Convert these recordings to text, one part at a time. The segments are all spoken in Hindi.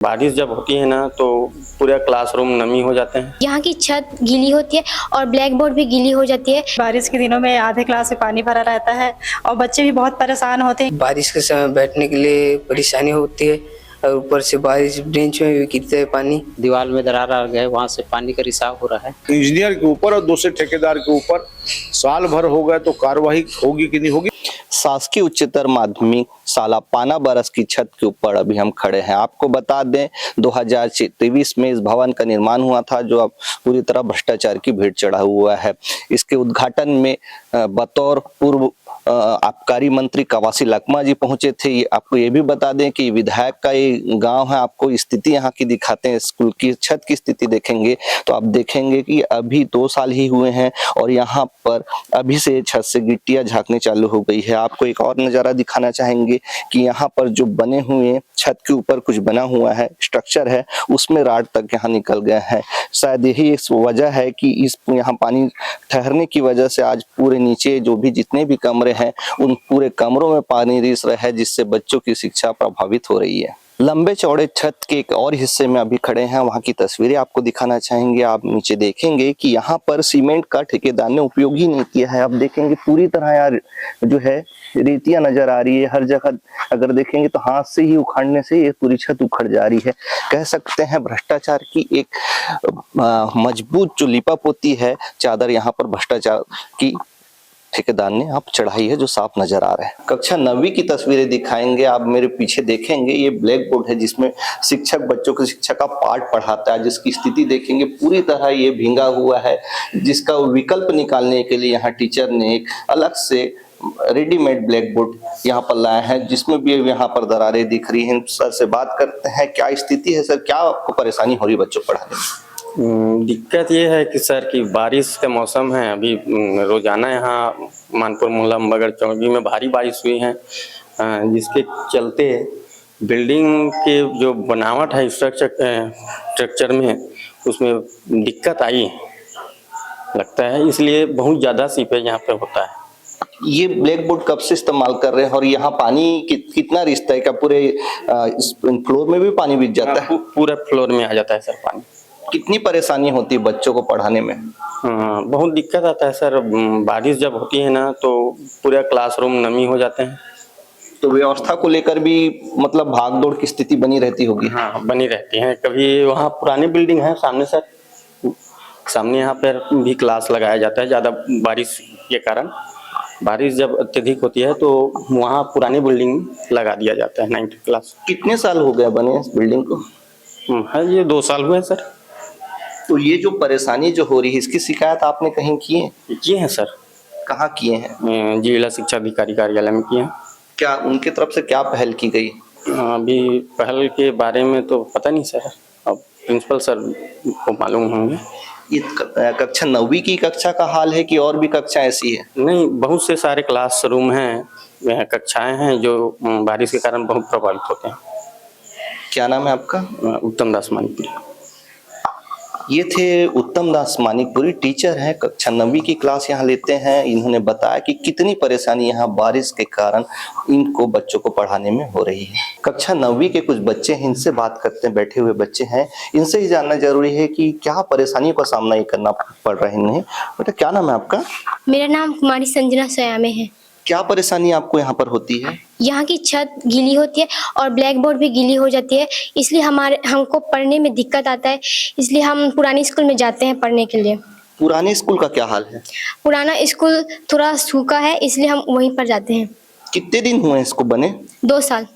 बारिश जब होती है ना तो पूरा क्लासरूम नमी हो जाते हैं। यहाँ की छत गीली होती है और ब्लैक बोर्ड भी गीली हो जाती है। बारिश के दिनों में आधे क्लास में पानी भरा रहता है और बच्चे भी बहुत परेशान होते हैं। बारिश के समय बैठने के लिए परेशानी होती है और ऊपर से बारिश बेंच में भी गिरता है पानी। दीवार में दरार आ गए, वहाँ से पानी का रिसाव हो रहा है। इंजीनियर के ऊपर और दूसरे ठेकेदार के ऊपर साल भर हो गए तो कार्रवाई होगी कि नहीं होगी। शासकीय उच्चतर माध्यमिक शाला पाना बरस की छत के ऊपर अभी हम खड़े हैं। आपको बता दें 2023 में इस भवन का निर्माण हुआ था जो अब पूरी तरह भ्रष्टाचार की भेंट चढ़ा हुआ है। इसके उद्घाटन में बतौर पूर्व आबकारी मंत्री कवासी लखमा जी पहुंचे थे। आपको ये भी बता दें कि विधायक का ये गांव है। आपको स्थिति यहाँ की दिखाते हैं। स्कूल की छत की स्थिति देखेंगे तो आप देखेंगे कि अभी 2 साल ही हुए हैं और यहाँ पर अभी से छत से गिट्टियां झांकने चालू हो गई है। आपको एक और नजारा दिखाना चाहेंगे कि यहाँ पर जो बने हुए छत के ऊपर कुछ बना हुआ है, स्ट्रक्चर है, उसमें राड तक यहाँ निकल गए हैं। शायद यही एक वजह है कि इस यहाँ पानी ठहरने की वजह से आज पूरे नीचे जो भी जितने भी कमरे हैं उन पूरे कमरों में पानी रिस रहा है, जिससे बच्चों की शिक्षा प्रभावित हो रही है। लंबे चौड़े छत के एक और हिस्से में अभी खड़े हैं, वहां की तस्वीरें आपको दिखाना चाहेंगे। आप नीचे देखेंगे कि यहाँ पर सीमेंट का ठेकेदार ने उपयोग ही नहीं किया है। आप देखेंगे पूरी तरह यार जो है रेतियां नजर आ रही है हर जगह। अगर देखेंगे तो हाथ से ही उखाड़ने से ये पूरी छत उखड़ जा रही है। कह सकते हैं भ्रष्टाचार की एक मजबूत जो लिपापोती है चादर यहाँ पर भ्रष्टाचार की ठेकेदार ने आप चढ़ाई है, जो साफ नजर आ रहा है। कक्षा 9वीं की तस्वीरें दिखाएंगे। आप मेरे पीछे देखेंगे ये ब्लैक बोर्ड है जिसमें शिक्षक बच्चों को शिक्षा का पाठ पढ़ाता है, जिसकी स्थिति देखेंगे पूरी तरह ये भींगा हुआ है, जिसका विकल्प निकालने के लिए यहाँ टीचर ने एक अलग से रेडीमेड ब्लैक बोर्ड यहाँ पर लाया है, जिसमें भी यहाँ पर दरारें दिख रही हैं। सर से बात करते हैं, क्या स्थिति है सर, क्या आपको परेशानी हो रही है बच्चों पढ़ाने में? दिक्कत ये है कि सर कि बारिश का मौसम है। अभी रोजाना यहाँ मानपुर मोहल्ला बगर चौकी में भारी बारिश हुई है, जिसके चलते बिल्डिंग के जो बनावट है स्ट्रक्चर में उसमें दिक्कत आई लगता है, इसलिए बहुत ज़्यादा सीपेज यहाँ पे होता है। ये ब्लैक बोर्ड कब से इस्तेमाल कर रहे हैं और यहाँ पानी कितना रिसता है? क्या पूरे फ्लोर में भी पानी बिक जाता है? पूरे फ्लोर में आ जाता है सर पानी। कितनी परेशानी होती है बच्चों को पढ़ाने में? बहुत दिक्कत आता है सर। बारिश जब होती है ना तो पूरा क्लासरूम नमी हो जाते हैं। तो व्यवस्था को लेकर भी मतलब भागदौड़ की स्थिति बनी रहती होगी? हाँ, बनी रहती है। कभी वहाँ पुरानी बिल्डिंग है सामने सर, सामने यहाँ पर भी क्लास लगाया जाता है। ज़्यादा बारिश के कारण बारिश जब अत्यधिक होती है तो वहाँ पुरानी बिल्डिंग लगा दिया जाता है 9th क्लास। कितने साल हो गए बने इस बिल्डिंग को? हाँ, ये 2 साल हुए हैं सर। तो ये जो परेशानी जो हो रही है इसकी शिकायत आपने कहीं की है? किए हैं सर। कहाँ किए हैं? जिला शिक्षा अधिकारी कार्यालय में किए हैं। क्या उनकी तरफ से क्या पहल की गई? अभी पहल के बारे में तो पता नहीं सर, अब प्रिंसिपल सर को मालूम होंगे। ये कक्षा 9वीं की कक्षा का हाल है कि और भी कक्षा ऐसी है? नहीं, बहुत से सारे क्लासरूम हैं, कक्षाएं हैं जो बारिश के कारण बहुत प्रभावित होते हैं। क्या नाम है आपका? उत्तम दास मानिकपुरी। ये थे उत्तम दास मानिकपुरी, टीचर हैं, कक्षा 9वीं की क्लास यहाँ लेते हैं। इन्होंने बताया कि कितनी परेशानी यहाँ बारिश के कारण इनको बच्चों को पढ़ाने में हो रही है। कक्षा 9वीं के कुछ बच्चे हैं, इनसे बात करते हैं। बैठे हुए बच्चे हैं, इनसे ही जानना जरूरी है कि क्या परेशानियों का सामना ये करना पड़ रहा है इन्हें। बेटा क्या नाम है आपका? मेरा नाम कुमारी संजना सयामे है। क्या परेशानी आपको यहाँ पर होती है? यहाँ की छत गीली होती है और ब्लैक बोर्ड भी गीली हो जाती है, इसलिए हमको पढ़ने में दिक्कत आता है। इसलिए हम पुरानी स्कूल में जाते हैं पढ़ने के लिए। पुराने स्कूल का क्या हाल है? पुराना स्कूल थोड़ा सूखा है, इसलिए हम वहीं पर जाते हैं। कितने दिन हुए इसको बने? 2 साल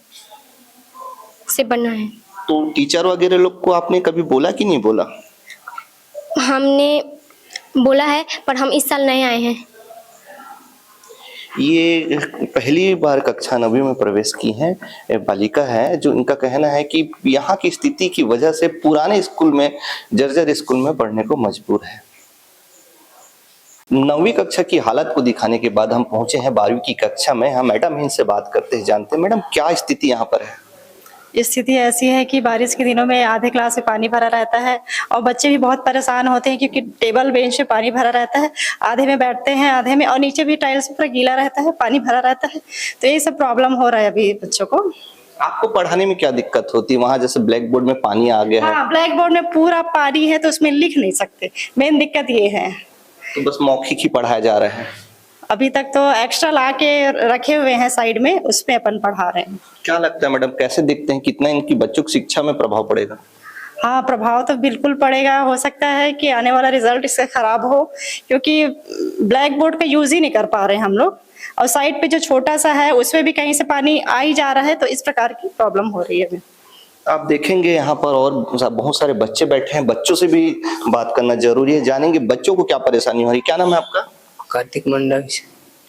से बना है। तो टीचर वगैरह लोग को आपने कभी बोला कि नहीं बोला? हमने बोला है पर हम इस साल नए आए हैं। ये पहली बार कक्षा 9वीं में प्रवेश की है बालिका है, जो इनका कहना है कि यहाँ की स्थिति की वजह से पुराने स्कूल में जर्जर स्कूल में पढ़ने को मजबूर है। 9वीं कक्षा की हालत को दिखाने के बाद हम पहुंचे हैं 12वीं की कक्षा में। हम मैडम इनसे बात करते हैं, जानते हैं मैडम क्या स्थिति यहाँ पर है। स्थिति ऐसी है कि बारिश के दिनों में आधे क्लास में पानी भरा रहता है और बच्चे भी बहुत परेशान होते हैं, क्योंकि टेबल बेंच में पानी भरा रहता है। आधे में बैठते हैं, आधे में, और नीचे भी टाइल्स पूरा गीला रहता है, पानी भरा रहता है। तो यही सब प्रॉब्लम हो रहा है अभी बच्चों को। आपको पढ़ाने में क्या दिक्कत होती है वहां, जैसे ब्लैक बोर्ड में पानी आ गया है हाँ, ब्लैक बोर्ड में पूरा पानी है तो उसमें लिख नहीं सकते, मेन दिक्कत ये है। तो बस मौखिक ही पढ़ाया जा रहा है? अभी तक तो एक्स्ट्रा ला के रखे हुए हैं साइड में, उसमें अपन पढ़ा रहे हैं। क्या लगता है मैडम, कैसे देखते हैं कितना इनकी बच्चों की शिक्षा में प्रभाव पड़ेगा? हाँ, प्रभाव तो बिल्कुल पड़ेगा। हो सकता है कि आने वाला रिजल्ट इसका खराब हो, क्योंकि ब्लैक बोर्ड का यूज ही नहीं कर पा रहे हैं हम लोग, और साइड पे जो छोटा सा है उसमें भी कहीं से पानी आ ही जा रहा है, तो इस प्रकार की प्रॉब्लम हो रही है अभी। आप देखेंगे यहाँ पर और बहुत सारे बच्चे बैठे हैं, बच्चों से भी बात करना जरूरी है, जानेंगे बच्चों को क्या परेशानी हो रही है। क्या नाम है आपका? कार्तिक मंडल।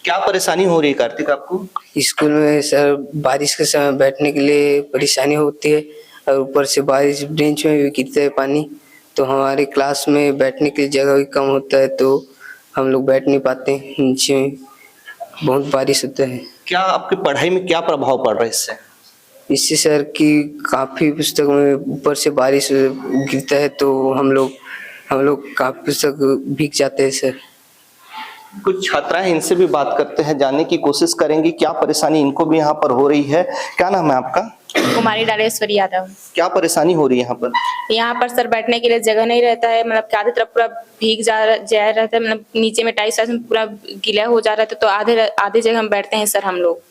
क्या परेशानी हो रही है कार्तिक आपको? स्कूल में सर बारिश के समय बैठने के लिए परेशानी होती है, और ऊपर से बारिश बेंच में भी गिरता है पानी, तो हमारे क्लास में बैठने की जगह भी कम होता है, तो हम लोग बैठ नहीं पाते, नीचे में बहुत बारिश होता है। क्या आपकी पढ़ाई में क्या प्रभाव पड़ रहा है इससे? इससे सर की काफी पुस्तक में ऊपर से बारिश गिरता है, तो हम लोग काफी पुस्तक भीग जाते हैं सर। कुछ छात्राएं, इनसे भी बात करते हैं, जानने की कोशिश करेंगे क्या परेशानी इनको भी यहाँ पर हो रही है। क्या नाम है आपका? कुमारी डालेश्वरी यादव। क्या परेशानी हो रही है यहाँ पर? यहाँ पर सर बैठने के लिए जगह नहीं रहता है, मतलब कि आधी तरफ पूरा भीग जा रहता है, मतलब नीचे में टाइल्स में पूरा गीला हो जा रहा था, तो आधे जगह हम बैठते हैं सर हम लोग।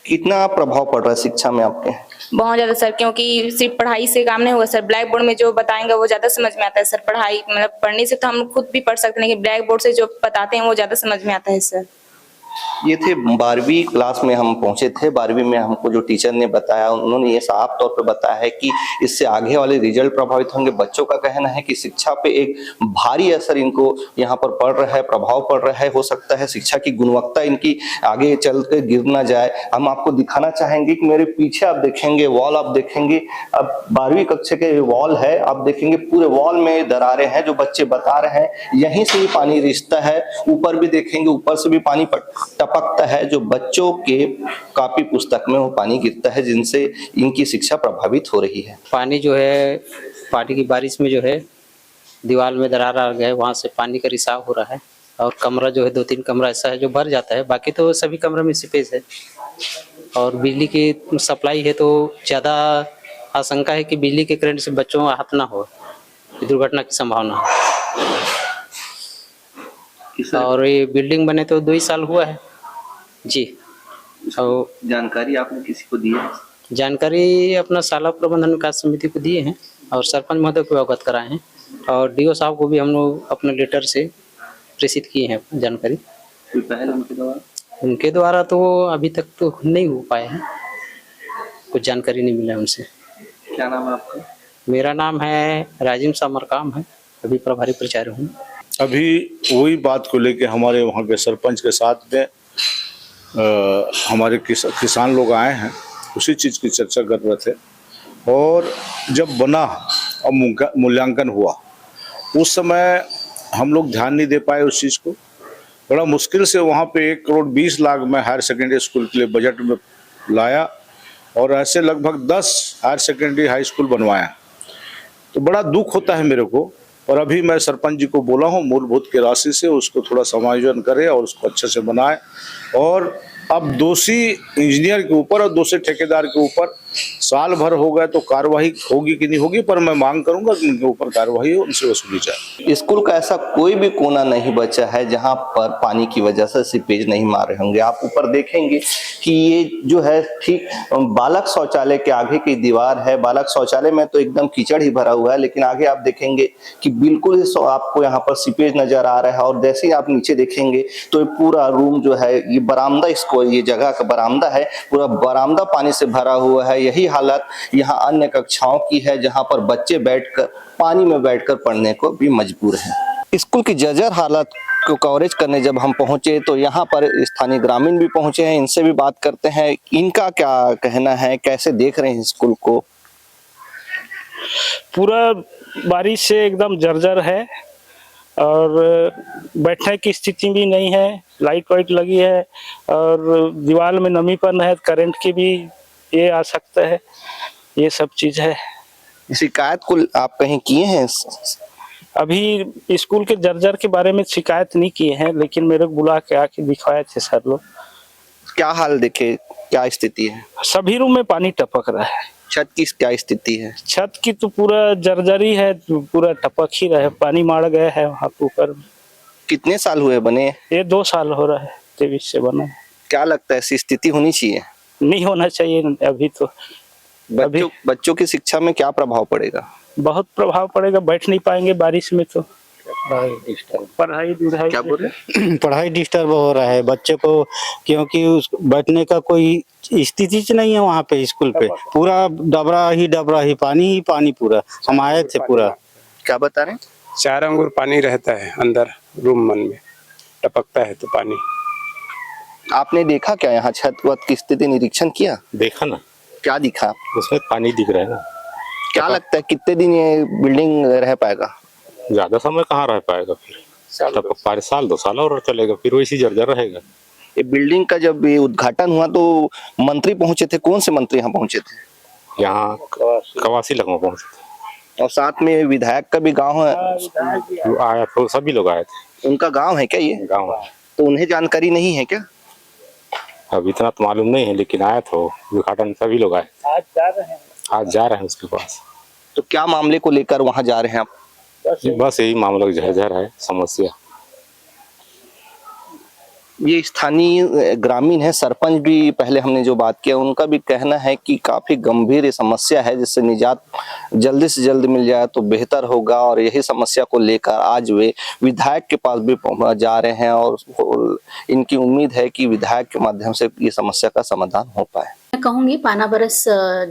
कितना प्रभाव पड़ रहा है शिक्षा में आपके? बहुत ज्यादा सर, क्योंकि सिर्फ पढ़ाई से काम नहीं होगा सर, ब्लैक बोर्ड में जो बताएंगे वो ज्यादा समझ में आता है सर। पढ़ाई मतलब पढ़ने से तो हम खुद भी पढ़ सकते हैं, लेकिन ब्लैक बोर्ड से जो बताते हैं वो ज्यादा समझ में आता है सर। ये थे 12वीं क्लास में हम पहुंचे थे। 12वीं में हमको जो टीचर ने बताया, उन्होंने ये साफ तौर पे बताया है कि इससे आगे वाले रिजल्ट प्रभावित होंगे। बच्चों का कहना है कि शिक्षा पे एक भारी असर इनको यहाँ पर पड़ रहा है, प्रभाव पड़ रहा है। हो सकता है शिक्षा की गुणवत्ता इनकी आगे चल के गिर ना जाए। हम आपको दिखाना चाहेंगे कि मेरे पीछे आप देखेंगे वॉल, आप देखेंगे अब 12वीं कक्षा के वॉल है, आप देखेंगे पूरे वॉल में दरारें हैं। जो बच्चे बता रहे हैं यहीं से ही पानी रिसता है। ऊपर भी देखेंगे, ऊपर से भी पानी टपकता है। जो बच्चों के कॉपी पुस्तक में वो पानी गिरता है, जिनसे इनकी शिक्षा प्रभावित हो रही है। पानी जो है, पानी की बारिश में जो है दीवार में दरार आ गया है, वहाँ से पानी का रिसाव हो रहा है। और कमरा जो है 2-3 कमरा ऐसा है जो भर जाता है, बाकी तो सभी कमरों में सीपेज है। और बिजली की सप्लाई है तो ज़्यादा आशंका है कि बिजली के करंट से बच्चों का हाथ ना हो, दुर्घटना की संभावना है। और ये बिल्डिंग बने तो 2 ही साल हुआ है जी। और जानकारी आपने किसी को दी है? जानकारी अपना शाला प्रबंधन विकास समिति को दिए हैं और सरपंच महोदय को अवगत कराए हैं, और डीओ साहब को भी हम लोग अपने लेटर से प्रेषित किए हैं जानकारी। कोई पहल उनके द्वारा तो अभी तक तो नहीं हो पाए हैं, कुछ जानकारी नहीं मिला उनसे। क्या नाम है आपका? मेरा नाम है राजीव समरकाम है, अभी प्रभारी प्राचार्य हूँ। अभी वही बात को लेके हमारे वहाँ के सरपंच के साथ में हमारे किसान लोग आए हैं, उसी चीज़ की चर्चा कर रहे थे। और जब बना और मूल्यांकन हुआ उस समय हम लोग ध्यान नहीं दे पाए उस चीज़ को। बड़ा मुश्किल से वहाँ पे 1,20,00,000 में हायर सेकेंडरी स्कूल के लिए बजट में लाया, और ऐसे लगभग 10 हायर सेकेंडरी हाई स्कूल बनवाया। तो बड़ा दुख होता है मेरे को। और अभी मैं सरपंच जी को बोला हूँ मूलभूत की राशि से उसको थोड़ा समायोजन करे और उसको अच्छे से बनाए। और अब दोषी इंजीनियर के ऊपर और दोषी ठेकेदार के ऊपर साल भर हो गए तो कार्रवाई होगी कि नहीं होगी, पर मैं मांग करूंगा कि उनके ऊपर कार्रवाई हो, उनसे वसूली जाए। स्कूल का ऐसा कोई भी कोना नहीं बचा है जहां पर पानी की वजह से सीपेज नहीं मारे होंगे। आप ऊपर देखेंगे कि ये जो है ठीक बालक शौचालय के आगे की दीवार है। बालक शौचालय में तो एकदम कीचड़ ही भरा हुआ है, लेकिन आगे आप देखेंगे कि बिल्कुल ही आपको यहाँ पर सीपेज नजर आ रहा है। और जैसे ही आप नीचे देखेंगे तो ये पूरा रूम जो है, ये बरामदा, इसको ये जगह का बरामदा है, पूरा बरामदा पानी से भरा हुआ है। यही हालत यहाँ अन्य कक्षाओं की है जहाँ पर बच्चे बैठकर पानी में बैठकर पढ़ने को भी मजबूर हैं। स्कूल की जर्जर हालत को कवरेज करने जब हम पहुंचे तो यहाँ पर स्थानीय ग्रामीण भी पहुंचे हैं, इनसे भी बात करते हैं। इनका क्या कहना है, कैसे देख रहे हैं स्कूल को? पूरा बारिश से एकदम जर्जर है और बैठने की स्थिति भी नहीं है। लाइट वाइट लगी है और दीवार में नमीपन है, करंट की भी ये आ सकता है, ये सब चीज है। शिकायत को आप कहीं किए हैं? अभी स्कूल के जर्जर के बारे में शिकायत नहीं किए हैं, लेकिन मेरे को बुला के आके दिखवाए थे सर लोग। क्या हाल देखे, क्या स्थिति है? सभी रूम में पानी टपक रहा है। छत की क्या स्थिति है? छत की तो पूरा जर्जरी है, पूरा टपक ही रहा है, पानी मार गया है वहाँ पे ऊपर। कितने साल हुए बने? ये 2 साल हो रहा है, 23 से बना है। क्या लगता है ऐसी स्थिति होनी चाहिए? नहीं होना चाहिए अभी तो। बच्चों की शिक्षा में क्या प्रभाव पड़ेगा? बहुत प्रभाव पड़ेगा, बैठ नहीं पाएंगे बारिश में तो। पढ़ाई क्या बोल रहे? पढ़ाई डिस्टर्ब हो रहा है बच्चे को, क्योंकि उस बैठने का कोई स्थिति नहीं है वहाँ पे स्कूल पे। पूरा डबरा ही पानी पूरा। हम आए थे पूरा। क्या बता रहे हैं? 4 अंगुर पानी रहता है अंदर रूम मन में, टपकता है तो पानी। आपने देखा क्या यहाँ छत वत की स्थिति, निरीक्षण किया? देखा ना, क्या दिखा? उसमें पानी दिख रहा है ना। क्या लगता है कितने दिन ये बिल्डिंग रह पाएगा? ज्यादा समय कहाँ रह पाएगा, फिर साल 2 साल और चलेगा, फिर वैसी जर्जर रहेगा। ये बिल्डिंग का जब ये उद्घाटन हुआ तो मंत्री पहुंचे थे, कौन से मंत्री यहाँ पहुंचे थे? यहाँ कवासी लखनऊ पहुंचे थे, और साथ में विधायक का भी गांव है, आया था, सभी लोग आए थे। उनका गांव है क्या ये? गाँव है। तो उन्हें जानकारी नहीं है क्या? अब इतना तो मालूम नहीं है, लेकिन आया था उद्घाटन, सभी लोग आए। आज जा रहे हैं उसके पास। तो क्या मामले को लेकर वहां जा रहे हैं आप? बस यही मामला जर्जर है, समस्या। ये स्थानीय ग्रामीण है, सरपंच भी पहले हमने जो बात किया उनका भी कहना है कि काफी गंभीर ये समस्या है, जिससे निजात जल्दी से जल्दी मिल जाए तो बेहतर होगा। और यही समस्या को लेकर आज वे विधायक के पास भी जा रहे हैं और इनकी उम्मीद है कि विधायक के माध्यम से ये समस्या का समाधान हो पाए। मैं कहूँगी पाना बरस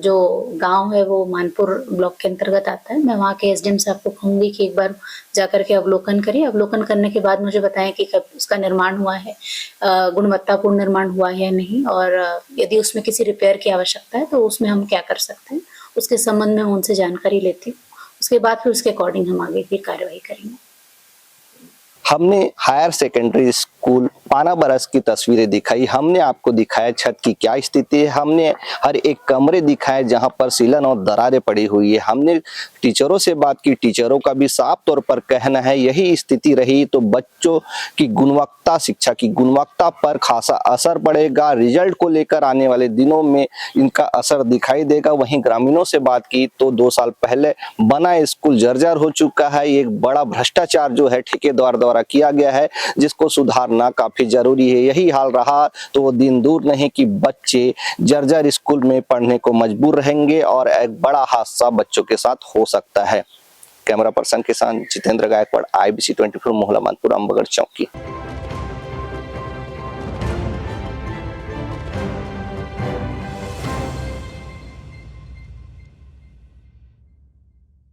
जो गांव है वो मानपुर ब्लॉक के अंतर्गत आता है। मैं वहाँ के एसडीएम साहब को कहूँगी कि एक बार जाकर के अवलोकन करें। अवलोकन करने के बाद मुझे बताएं कि कब उसका निर्माण हुआ है, गुणवत्तापूर्ण निर्माण हुआ है या नहीं, और यदि उसमें किसी रिपेयर की आवश्यकता है तो उसमें हम क्या कर सकते हैं, उसके संबंध में उनसे जानकारी लेती हूँ। उसके बाद फिर उसके अकॉर्डिंग हम आगे की कार्रवाई करेंगे। हमने हायर सेकेंडरी स्कूल पाना बरस की तस्वीरें दिखाई, हमने आपको दिखाया छत की क्या स्थिति है, हमने हर एक कमरे दिखाए जहां पर सीलन और दरारें पड़ी हुई है। हमने टीचरों से बात की, टीचरों का भी साफ तौर पर कहना है यही स्थिति रही तो बच्चों की गुणवत्ता, शिक्षा की गुणवत्ता पर खासा असर पड़ेगा। रिजल्ट को लेकर आने वाले दिनों में इनका असर दिखाई देगा। वहीं ग्रामीणों से बात की तो 2 साल पहले बना स्कूल जर्जर हो चुका है। एक बड़ा भ्रष्टाचार जो है ठेकेदार द्वारा किया गया है, जिसको सुधारना काफी जरूरी है। यही हाल रहा तो वो दिन दूर नहीं कि बच्चे जर्जर स्कूल में पढ़ने को मजबूर रहेंगे और एक बड़ा हादसा बच्चों के साथ हो सकता है। कैमरा पर्सन के साथ जितेंद्र गायकवाड़, IBC 24 मोहला मानपुर अम्बगढ़ चौकी।